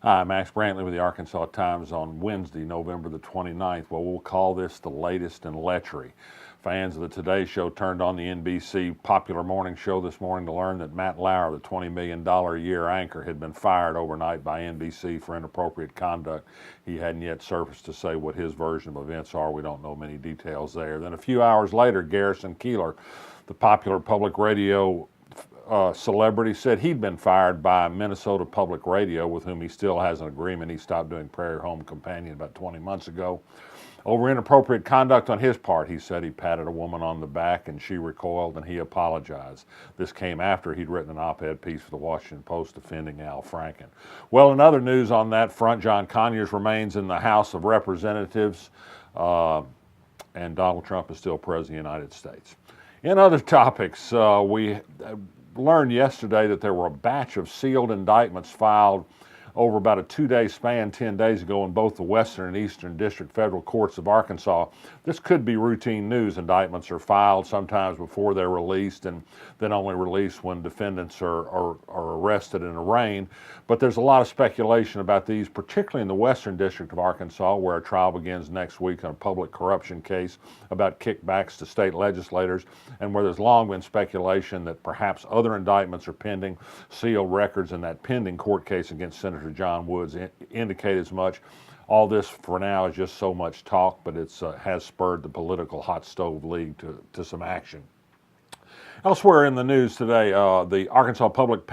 Hi, Max Brantley with the Arkansas Times on Wednesday, November the 29th. Well, we'll call this the latest in lechery. Fans of the Today Show turned on the NBC popular morning show this morning to learn that Matt Lauer, the $20 million a year anchor, had been fired overnight by NBC for inappropriate conduct. He hadn't yet surfaced to say what his version of events are. We don't know many details there. Then a few hours later, Garrison Keillor, the popular public radio celebrity, said he'd been fired by Minnesota Public Radio, with whom he still has an agreement. He stopped doing Prairie Home Companion about 20 months ago. Over inappropriate conduct on his part, he said he patted a woman on the back and she recoiled and he apologized. This came after he'd written an op-ed piece for the Washington Post defending Al Franken. Well, in other news on that front, John Conyers remains in the House of Representatives, and Donald Trump is still President of the United States. In other topics, we learned yesterday that there were a batch of sealed indictments filed over about a 2-day span 10 days ago in both the Western and Eastern District Federal Courts of Arkansas. This could be routine news. Indictments are filed sometimes before they're released and then only released when defendants are arrested and arraigned. But there's a lot of speculation about these, particularly in the Western District of Arkansas, where a trial begins next week on a public corruption case about kickbacks to state legislators, and where there's long been speculation that perhaps other indictments are pending. Sealed records in that pending court case against Senator John Woods indicate as much. All this for now is just so much talk, but it has spurred the political hot stove league to some action. Elsewhere in the news today, the Arkansas Public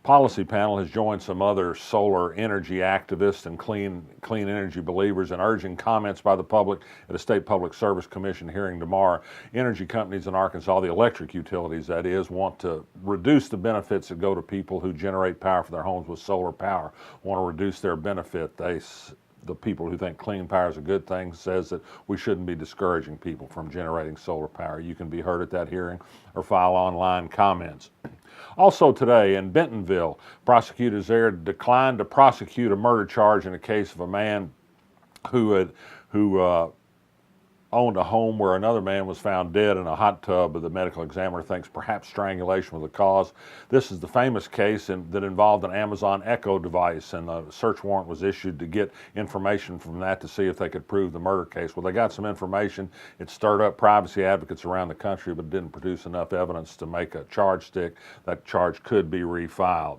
Policy Panel has joined some other solar energy activists and clean energy believers in urging comments by the public at a state public service commission hearing tomorrow. Energy companies in Arkansas, the electric utilities that is, want to reduce the benefits that go to people who generate power for their homes with solar power, want to reduce their benefit. The people who think clean power is a good thing says that we shouldn't be discouraging people from generating solar power. You can be heard at that hearing or file online comments. Also today in Bentonville, prosecutors there declined to prosecute a murder charge in a case of a man who owned a home where another man was found dead in a hot tub, but the medical examiner thinks perhaps strangulation was the cause. This is the famous case that involved an Amazon Echo device, and a search warrant was issued to get information from that to see if they could prove the murder case. Well, they got some information. It stirred up privacy advocates around the country, but didn't produce enough evidence to make a charge stick. That charge could be refiled.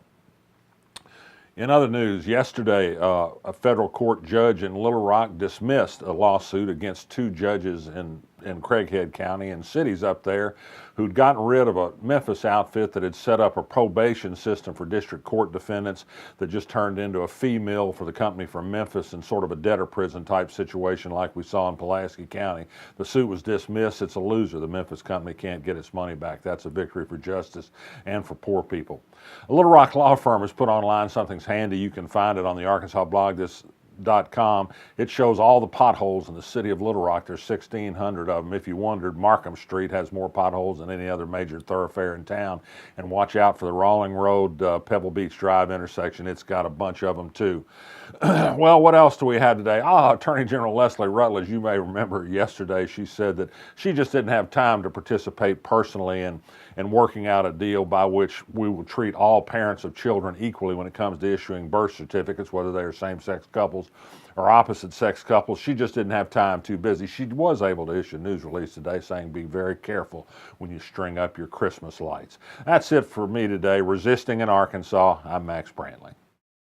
In other news, yesterday, a federal court judge in Little Rock dismissed a lawsuit against 2 judges in Craighead County and cities up there who'd gotten rid of a Memphis outfit that had set up a probation system for district court defendants that just turned into a fee mill for the company from Memphis and sort of a debtor prison type situation like we saw in Pulaski County. The suit was dismissed. It's a loser. The Memphis company can't get its money back. That's a victory for justice and for poor people. A Little Rock law firm has put online something's handy. You can find it on the Arkansas blog. .com. It shows all the potholes in the city of Little Rock. There's 1,600 of them. If you wondered, Markham Street has more potholes than any other major thoroughfare in town. And watch out for the Rawling Road, Pebble Beach Drive intersection. It's got a bunch of them too. Well, what else do we have today? Attorney General Leslie Rutledge, you may remember yesterday, she said that she just didn't have time to participate personally in working out a deal by which we will treat all parents of children equally when it comes to issuing birth certificates, whether they are same-sex couples or opposite-sex couples. She just didn't have time, too busy. She was able to issue a news release today saying be very careful when you string up your Christmas lights. That's it for me today. Resisting in Arkansas, I'm Max Brantley.